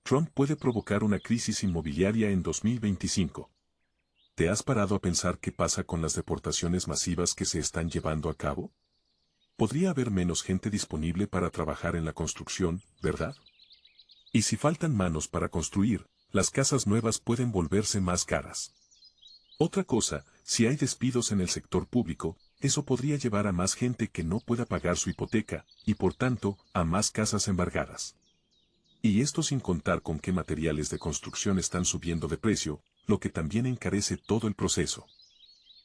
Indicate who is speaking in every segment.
Speaker 1: Trump puede provocar una crisis inmobiliaria en 2025. ¿Te has parado a pensar qué pasa con las deportaciones masivas que se están llevando a cabo? Podría haber menos gente disponible para trabajar en la construcción, ¿verdad? Y si faltan manos para construir, las casas nuevas pueden volverse más caras. Otra cosa, si hay despidos en el sector público, eso podría llevar a más gente que no pueda pagar su hipoteca, y por tanto, a más casas embargadas. Y esto sin contar con qué materiales de construcción están subiendo de precio, lo que también encarece todo el proceso.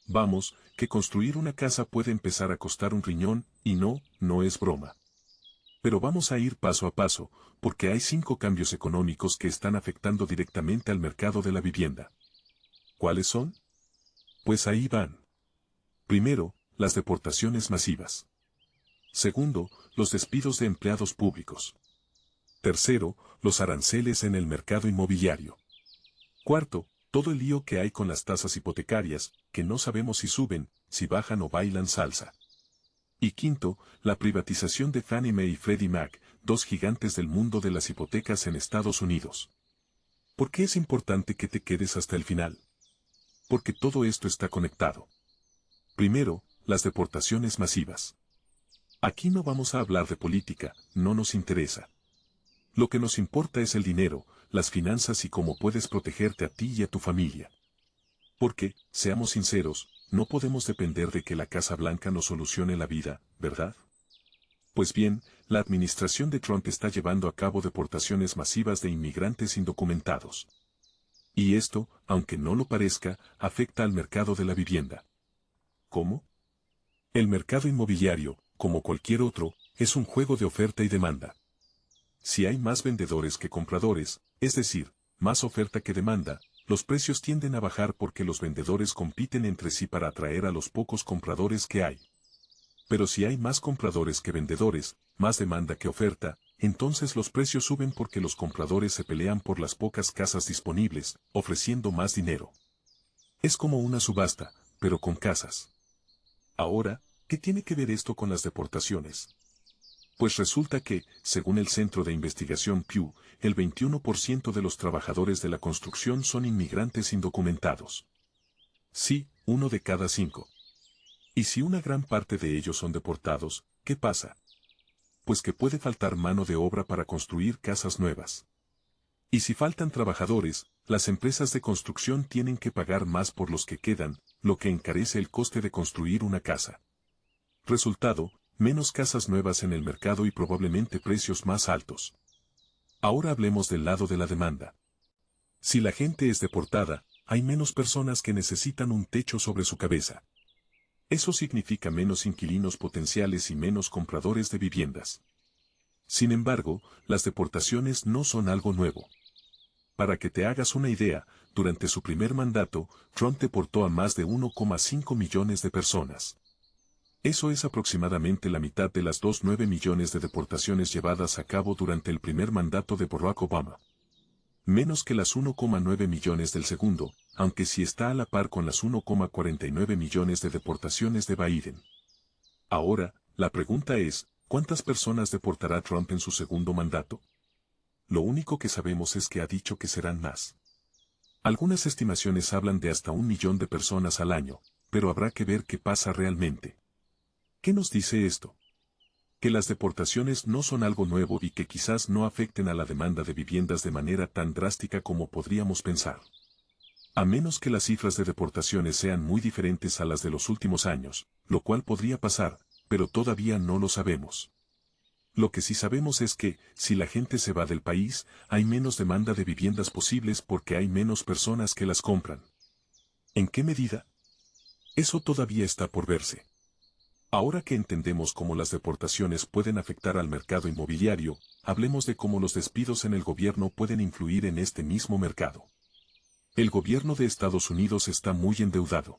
Speaker 1: Vamos, que construir una casa puede empezar a costar un riñón, y no es broma. Pero vamos a ir paso a paso, porque hay 5 cambios económicos que están afectando directamente al mercado de la vivienda. ¿Cuáles son? Pues ahí van. Primero, las deportaciones masivas. Segundo, los despidos de empleados públicos. Tercero, los aranceles en el mercado inmobiliario. Cuarto, todo el lío que hay con las tasas hipotecarias, que no sabemos si suben, si bajan o bailan salsa. Y quinto, la privatización de Fannie Mae y Freddie Mac, 2 gigantes del mundo de las hipotecas en Estados Unidos. ¿Por qué es importante que te quedes hasta el final? Porque todo esto está conectado. Primero, las deportaciones masivas. Aquí no vamos a hablar de política, no nos interesa. Lo que nos importa es el dinero, las finanzas y cómo puedes protegerte a ti y a tu familia. Porque, seamos sinceros, no podemos depender de que la Casa Blanca nos solucione la vida, ¿verdad? Pues bien, la administración de Trump está llevando a cabo deportaciones masivas de inmigrantes indocumentados. Y esto, aunque no lo parezca, afecta al mercado de la vivienda. ¿Cómo? El mercado inmobiliario, como cualquier otro, es un juego de oferta y demanda. Si hay más vendedores que compradores, es decir, más oferta que demanda, los precios tienden a bajar porque los vendedores compiten entre sí para atraer a los pocos compradores que hay. Pero si hay más compradores que vendedores, más demanda que oferta, entonces los precios suben porque los compradores se pelean por las pocas casas disponibles, ofreciendo más dinero. Es como una subasta, pero con casas. Ahora, ¿qué tiene que ver esto con las deportaciones? Pues resulta que, según el Centro de Investigación Pew, el 21% de los trabajadores de la construcción son inmigrantes indocumentados. Sí, 1 de cada 5. Y si una gran parte de ellos son deportados, ¿qué pasa? Pues que puede faltar mano de obra para construir casas nuevas. Y si faltan trabajadores, las empresas de construcción tienen que pagar más por los que quedan, lo que encarece el coste de construir una casa. Resultado, menos casas nuevas en el mercado y probablemente precios más altos. Ahora hablemos del lado de la demanda. Si la gente es deportada, hay menos personas que necesitan un techo sobre su cabeza. Eso significa menos inquilinos potenciales y menos compradores de viviendas. Sin embargo, las deportaciones no son algo nuevo. Para que te hagas una idea, durante su primer mandato, Trump deportó a más de 1,5 millones de personas. Eso es aproximadamente la mitad de las 2,9 millones de deportaciones llevadas a cabo durante el primer mandato de Barack Obama. Menos que las 1,9 millones del segundo, aunque sí está a la par con las 1,49 millones de deportaciones de Biden. Ahora, la pregunta es, ¿cuántas personas deportará Trump en su segundo mandato? Lo único que sabemos es que ha dicho que serán más. Algunas estimaciones hablan de hasta 1 millón de personas al año, pero habrá que ver qué pasa realmente. ¿Qué nos dice esto? Que las deportaciones no son algo nuevo y que quizás no afecten a la demanda de viviendas de manera tan drástica como podríamos pensar. A menos que las cifras de deportaciones sean muy diferentes a las de los últimos años, lo cual podría pasar, pero todavía no lo sabemos. Lo que sí sabemos es que, si la gente se va del país, hay menos demanda de viviendas posibles porque hay menos personas que las compran. ¿En qué medida? Eso todavía está por verse. Ahora que entendemos cómo las deportaciones pueden afectar al mercado inmobiliario, hablemos de cómo los despidos en el gobierno pueden influir en este mismo mercado. El gobierno de Estados Unidos está muy endeudado.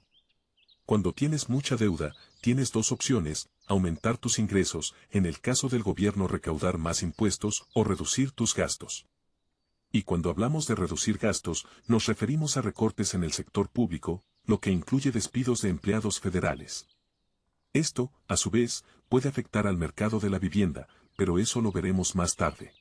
Speaker 1: Cuando tienes mucha deuda, tienes 2 opciones: aumentar tus ingresos, en el caso del gobierno recaudar más impuestos, o reducir tus gastos. Y cuando hablamos de reducir gastos, nos referimos a recortes en el sector público, lo que incluye despidos de empleados federales. Esto, a su vez, puede afectar al mercado de la vivienda, pero eso lo veremos más tarde.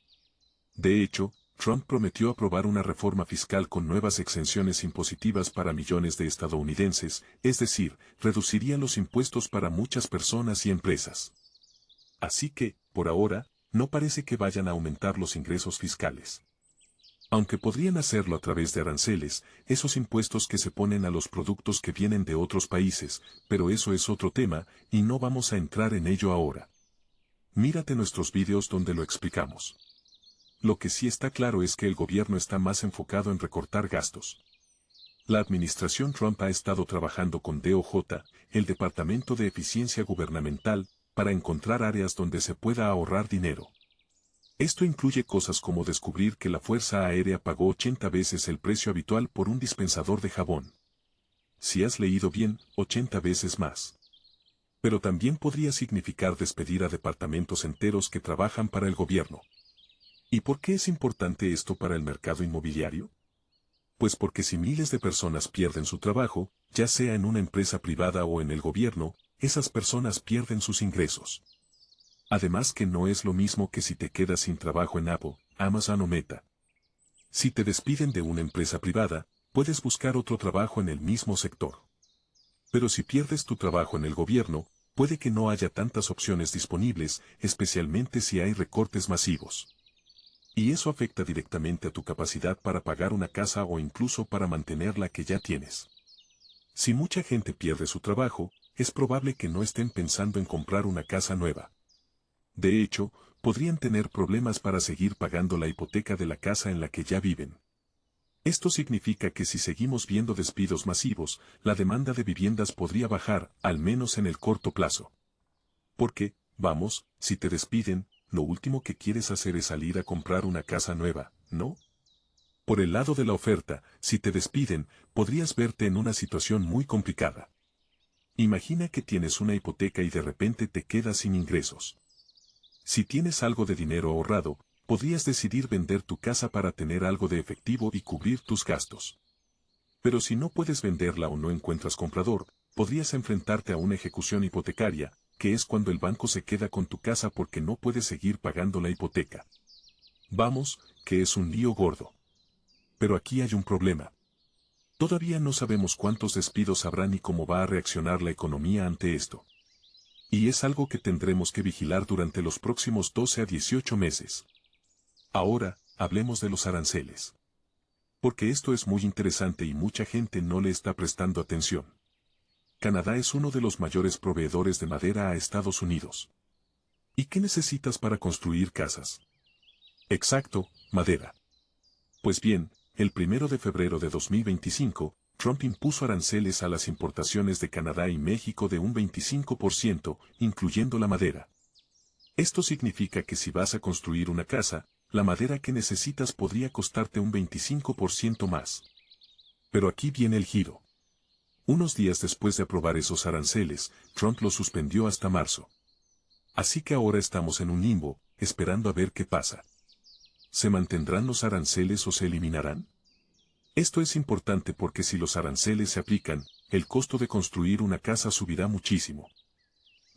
Speaker 1: De hecho, Trump prometió aprobar una reforma fiscal con nuevas exenciones impositivas para millones de estadounidenses, es decir, reduciría los impuestos para muchas personas y empresas. Así que, por ahora, no parece que vayan a aumentar los ingresos fiscales. Aunque podrían hacerlo a través de aranceles, esos impuestos que se ponen a los productos que vienen de otros países, pero eso es otro tema, y no vamos a entrar en ello ahora. Mírate nuestros vídeos donde lo explicamos. Lo que sí está claro es que el gobierno está más enfocado en recortar gastos. La administración Trump ha estado trabajando con DOJ, el Departamento de Eficiencia Gubernamental, para encontrar áreas donde se pueda ahorrar dinero. Esto incluye cosas como descubrir que la Fuerza Aérea pagó 80 veces el precio habitual por un dispensador de jabón. Si has leído bien, 80 veces más. Pero también podría significar despedir a departamentos enteros que trabajan para el gobierno. ¿Y por qué es importante esto para el mercado inmobiliario? Pues porque si miles de personas pierden su trabajo, ya sea en una empresa privada o en el gobierno, esas personas pierden sus ingresos. Además que no es lo mismo que si te quedas sin trabajo en Apple, Amazon o Meta. Si te despiden de una empresa privada, puedes buscar otro trabajo en el mismo sector. Pero si pierdes tu trabajo en el gobierno, puede que no haya tantas opciones disponibles, especialmente si hay recortes masivos. Y eso afecta directamente a tu capacidad para pagar una casa o incluso para mantener la que ya tienes. Si mucha gente pierde su trabajo, es probable que no estén pensando en comprar una casa nueva. De hecho, podrían tener problemas para seguir pagando la hipoteca de la casa en la que ya viven. Esto significa que si seguimos viendo despidos masivos, la demanda de viviendas podría bajar, al menos en el corto plazo. Porque, vamos, si te despiden, lo último que quieres hacer es salir a comprar una casa nueva, ¿no? Por el lado de la oferta, si te despiden, podrías verte en una situación muy complicada. Imagina que tienes una hipoteca y de repente te quedas sin ingresos. Si tienes algo de dinero ahorrado, podrías decidir vender tu casa para tener algo de efectivo y cubrir tus gastos. Pero si no puedes venderla o no encuentras comprador, podrías enfrentarte a una ejecución hipotecaria, que es cuando el banco se queda con tu casa porque no puedes seguir pagando la hipoteca. Vamos, que es un lío gordo. Pero aquí hay un problema. Todavía no sabemos cuántos despidos habrá ni cómo va a reaccionar la economía ante esto. Y es algo que tendremos que vigilar durante los próximos 12 a 18 meses. Ahora, hablemos de los aranceles. Porque esto es muy interesante y mucha gente no le está prestando atención. Canadá es uno de los mayores proveedores de madera a Estados Unidos. ¿Y qué necesitas para construir casas? Exacto, madera. Pues bien, el 1 de febrero de 2025, Trump impuso aranceles a las importaciones de Canadá y México de un 25%, incluyendo la madera. Esto significa que si vas a construir una casa, la madera que necesitas podría costarte un 25% más. Pero aquí viene el giro. Unos días después de aprobar esos aranceles, Trump los suspendió hasta marzo. Así que ahora estamos en un limbo, esperando a ver qué pasa. ¿Se mantendrán los aranceles o se eliminarán? Esto es importante porque si los aranceles se aplican, el costo de construir una casa subirá muchísimo.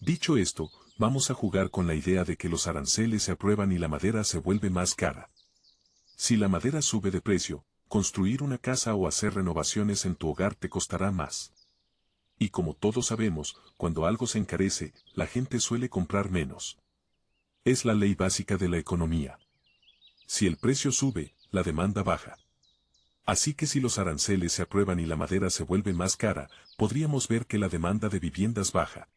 Speaker 1: Dicho esto, vamos a jugar con la idea de que los aranceles se aprueban y la madera se vuelve más cara. Si la madera sube de precio, construir una casa o hacer renovaciones en tu hogar te costará más. Y como todos sabemos, cuando algo se encarece, la gente suele comprar menos. Es la ley básica de la economía. Si el precio sube, la demanda baja. Así que si los aranceles se aprueban y la madera se vuelve más cara, podríamos ver que la demanda de viviendas baja.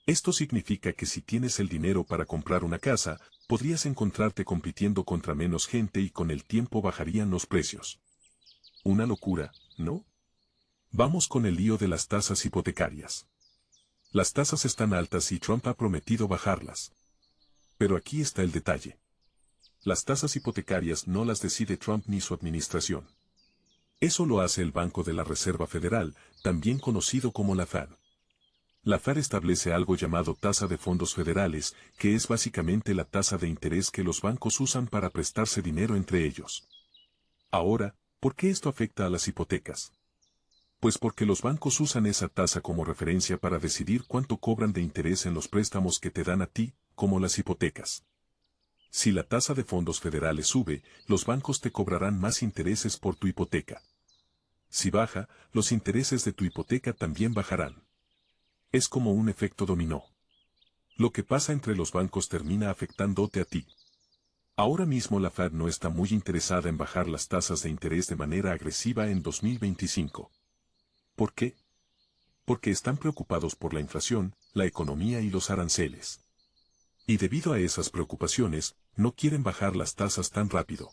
Speaker 1: Esto significa que si tienes el dinero para comprar una casa, podrías encontrarte compitiendo contra menos gente y con el tiempo bajarían los precios. Una locura, ¿no? Vamos con el lío de las tasas hipotecarias. Las tasas están altas y Trump ha prometido bajarlas. Pero aquí está el detalle. Las tasas hipotecarias no las decide Trump ni su administración. Eso lo hace el Banco de la Reserva Federal, también conocido como la Fed. La Fed establece algo llamado tasa de fondos federales, que es básicamente la tasa de interés que los bancos usan para prestarse dinero entre ellos. Ahora, ¿por qué esto afecta a las hipotecas? Pues porque los bancos usan esa tasa como referencia para decidir cuánto cobran de interés en los préstamos que te dan a ti, como las hipotecas. Si la tasa de fondos federales sube, los bancos te cobrarán más intereses por tu hipoteca. Si baja, los intereses de tu hipoteca también bajarán. Es como un efecto dominó. Lo que pasa entre los bancos termina afectándote a ti. Ahora mismo la Fed no está muy interesada en bajar las tasas de interés de manera agresiva en 2025. ¿Por qué? Porque están preocupados por la inflación, la economía y los aranceles. Y debido a esas preocupaciones, no quieren bajar las tasas tan rápido.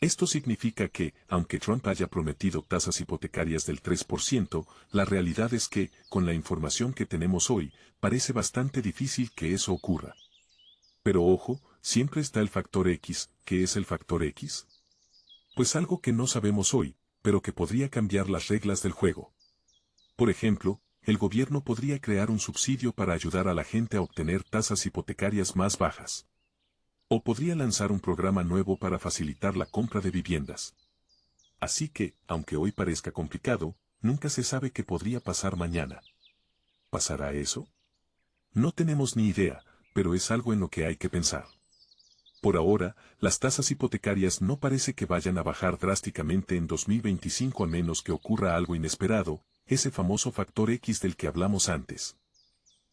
Speaker 1: Esto significa que, aunque Trump haya prometido tasas hipotecarias del 3%, la realidad es que, con la información que tenemos hoy, parece bastante difícil que eso ocurra. Pero ojo, siempre está el factor X. ¿Qué es el factor X? Pues algo que no sabemos hoy, pero que podría cambiar las reglas del juego. Por ejemplo, el gobierno podría crear un subsidio para ayudar a la gente a obtener tasas hipotecarias más bajas. O podría lanzar un programa nuevo para facilitar la compra de viviendas. Así que, aunque hoy parezca complicado, nunca se sabe qué podría pasar mañana. ¿Pasará eso? No tenemos ni idea, pero es algo en lo que hay que pensar. Por ahora, las tasas hipotecarias no parece que vayan a bajar drásticamente en 2025 a menos que ocurra algo inesperado, ese famoso factor X del que hablamos antes.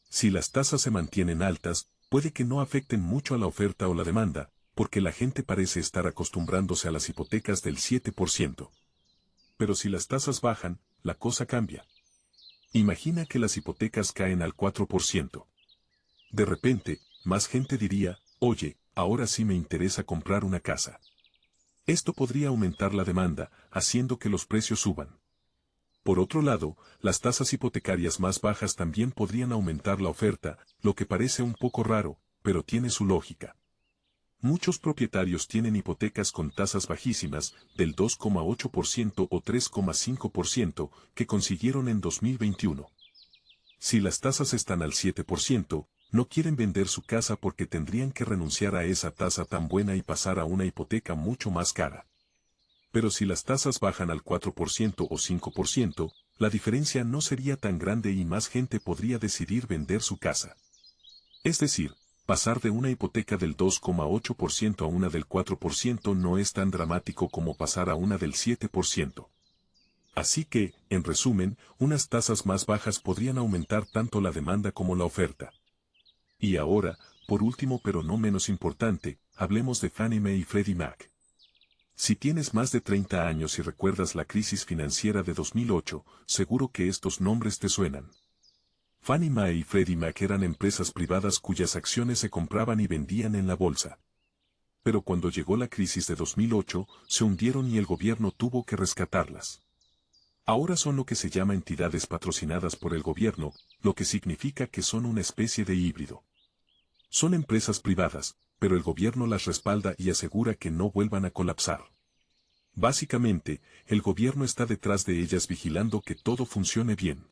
Speaker 1: Si las tasas se mantienen altas, puede que no afecten mucho a la oferta o la demanda, porque la gente parece estar acostumbrándose a las hipotecas del 7%. Pero si las tasas bajan, la cosa cambia. Imagina que las hipotecas caen al 4%. De repente, más gente diría, oye, ahora sí me interesa comprar una casa. Esto podría aumentar la demanda, haciendo que los precios suban. Por otro lado, las tasas hipotecarias más bajas también podrían aumentar la oferta, lo que parece un poco raro, pero tiene su lógica. Muchos propietarios tienen hipotecas con tasas bajísimas, del 2,8% o 3,5%, que consiguieron en 2021. Si las tasas están al 7%, no quieren vender su casa porque tendrían que renunciar a esa tasa tan buena y pasar a una hipoteca mucho más cara. Pero si las tasas bajan al 4% o 5%, la diferencia no sería tan grande y más gente podría decidir vender su casa. Es decir, pasar de una hipoteca del 2,8% a una del 4% no es tan dramático como pasar a una del 7%. Así que, en resumen, unas tasas más bajas podrían aumentar tanto la demanda como la oferta. Y ahora, por último pero no menos importante, hablemos de Fannie Mae y Freddie Mac. Si tienes más de 30 años y recuerdas la crisis financiera de 2008, seguro que estos nombres te suenan. Fannie Mae y Freddie Mac eran empresas privadas cuyas acciones se compraban y vendían en la bolsa. Pero cuando llegó la crisis de 2008, se hundieron y el gobierno tuvo que rescatarlas. Ahora son lo que se llama entidades patrocinadas por el gobierno, lo que significa que son una especie de híbrido. Son empresas privadas, pero el gobierno las respalda y asegura que no vuelvan a colapsar. Básicamente, el gobierno está detrás de ellas vigilando que todo funcione bien.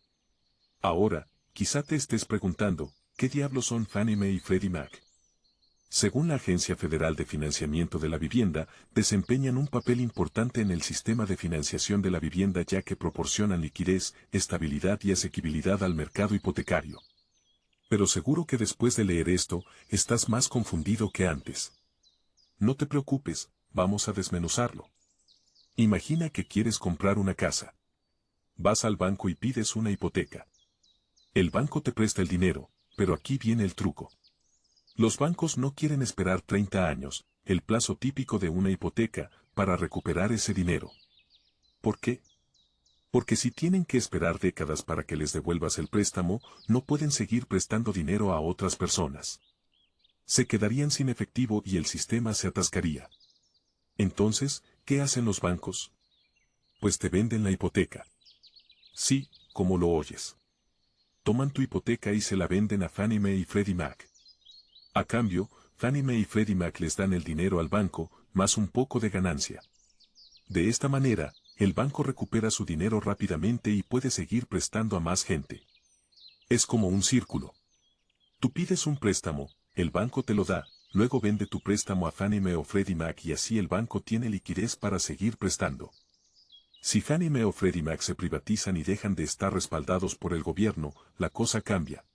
Speaker 1: Ahora, quizá te estés preguntando, ¿qué diablos son Fannie Mae y Freddie Mac? Según la Agencia Federal de Financiamiento de la Vivienda, desempeñan un papel importante en el sistema de financiación de la vivienda ya que proporcionan liquidez, estabilidad y asequibilidad al mercado hipotecario. Pero seguro que después de leer esto, estás más confundido que antes. No te preocupes, vamos a desmenuzarlo. Imagina que quieres comprar una casa. Vas al banco y pides una hipoteca. El banco te presta el dinero, pero aquí viene el truco. Los bancos no quieren esperar 30 años, el plazo típico de una hipoteca, para recuperar ese dinero. ¿Por qué? Porque si tienen que esperar décadas para que les devuelvas el préstamo, no pueden seguir prestando dinero a otras personas. Se quedarían sin efectivo y el sistema se atascaría. Entonces, ¿qué hacen los bancos? Pues te venden la hipoteca. Sí, como lo oyes. Toman tu hipoteca y se la venden a Fannie Mae y Freddie Mac. A cambio, Fannie Mae y Freddie Mac les dan el dinero al banco, más un poco de ganancia. De esta manera, el banco recupera su dinero rápidamente y puede seguir prestando a más gente. Es como un círculo. Tú pides un préstamo, el banco te lo da, luego vende tu préstamo a Fannie Mae o Freddie Mac y así el banco tiene liquidez para seguir prestando. Si Fannie Mae o Freddie Mac se privatizan y dejan de estar respaldados por el gobierno, la cosa cambia.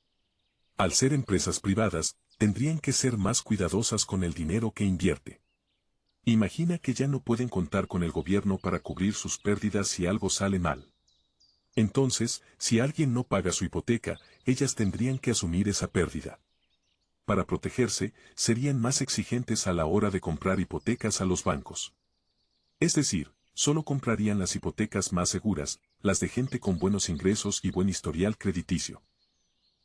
Speaker 1: Al ser empresas privadas, tendrían que ser más cuidadosas con el dinero que invierte. Imagina que ya no pueden contar con el gobierno para cubrir sus pérdidas si algo sale mal. Entonces, si alguien no paga su hipoteca, ellas tendrían que asumir esa pérdida. Para protegerse, serían más exigentes a la hora de comprar hipotecas a los bancos. Es decir, solo comprarían las hipotecas más seguras, las de gente con buenos ingresos y buen historial crediticio.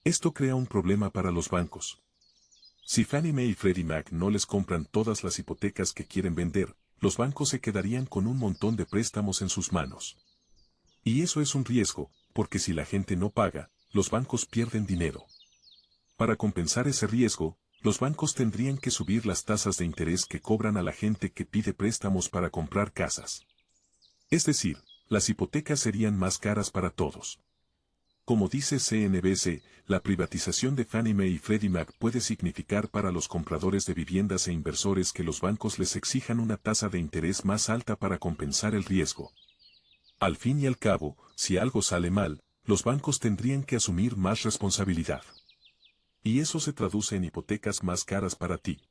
Speaker 1: Esto crea un problema para los bancos. Si Fannie Mae y Freddie Mac no les compran todas las hipotecas que quieren vender, los bancos se quedarían con un montón de préstamos en sus manos. Y eso es un riesgo, porque si la gente no paga, los bancos pierden dinero. Para compensar ese riesgo, los bancos tendrían que subir las tasas de interés que cobran a la gente que pide préstamos para comprar casas. Es decir, las hipotecas serían más caras para todos. Como dice CNBC, la privatización de Fannie Mae y Freddie Mac puede significar para los compradores de viviendas e inversores que los bancos les exijan una tasa de interés más alta para compensar el riesgo. Al fin y al cabo, si algo sale mal, los bancos tendrían que asumir más responsabilidad. Y eso se traduce en hipotecas más caras para ti.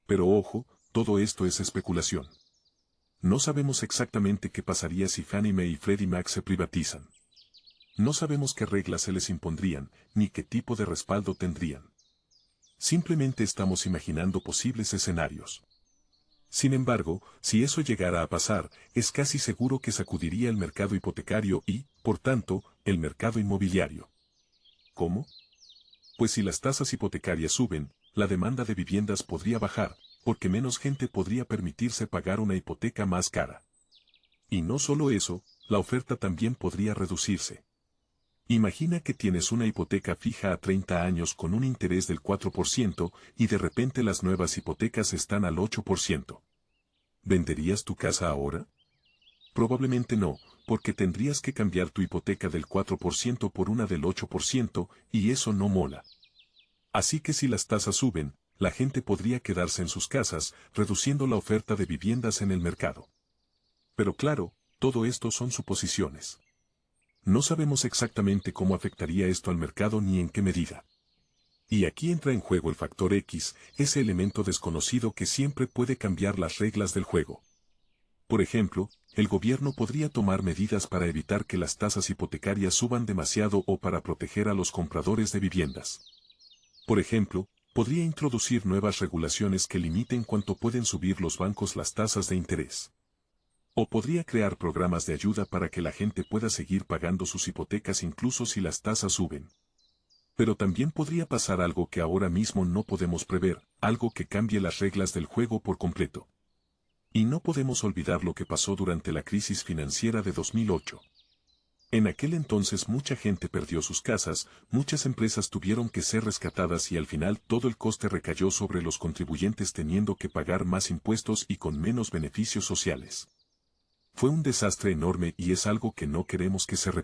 Speaker 1: Pero ojo, todo esto es especulación. No sabemos exactamente qué pasaría si Fannie Mae y Freddie Mac se privatizan. No sabemos qué reglas se les impondrían, ni qué tipo de respaldo tendrían. Simplemente estamos imaginando posibles escenarios. Sin embargo, si eso llegara a pasar, es casi seguro que sacudiría el mercado hipotecario y, por tanto, el mercado inmobiliario. ¿Cómo? Pues si las tasas hipotecarias suben, la demanda de viviendas podría bajar, porque menos gente podría permitirse pagar una hipoteca más cara. Y no solo eso, la oferta también podría reducirse. Imagina que tienes una hipoteca fija a 30 años con un interés del 4% y de repente las nuevas hipotecas están al 8%. ¿Venderías tu casa ahora? Probablemente no, porque tendrías que cambiar tu hipoteca del 4% por una del 8%, y eso no mola. Así que si las tasas suben, la gente podría quedarse en sus casas, reduciendo la oferta de viviendas en el mercado. Pero claro, todo esto son suposiciones. No sabemos exactamente cómo afectaría esto al mercado ni en qué medida. Y aquí entra en juego el factor X, ese elemento desconocido que siempre puede cambiar las reglas del juego. Por ejemplo, el gobierno podría tomar medidas para evitar que las tasas hipotecarias suban demasiado o para proteger a los compradores de viviendas. Por ejemplo, podría introducir nuevas regulaciones que limiten cuánto pueden subir los bancos las tasas de interés. O podría crear programas de ayuda para que la gente pueda seguir pagando sus hipotecas incluso si las tasas suben. Pero también podría pasar algo que ahora mismo no podemos prever, algo que cambie las reglas del juego por completo. Y no podemos olvidar lo que pasó durante la crisis financiera de 2008. En aquel entonces mucha gente perdió sus casas, muchas empresas tuvieron que ser rescatadas y al final todo el coste recayó sobre los contribuyentes teniendo que pagar más impuestos y con menos beneficios sociales. Fue un desastre enorme y es algo que no queremos que se repita.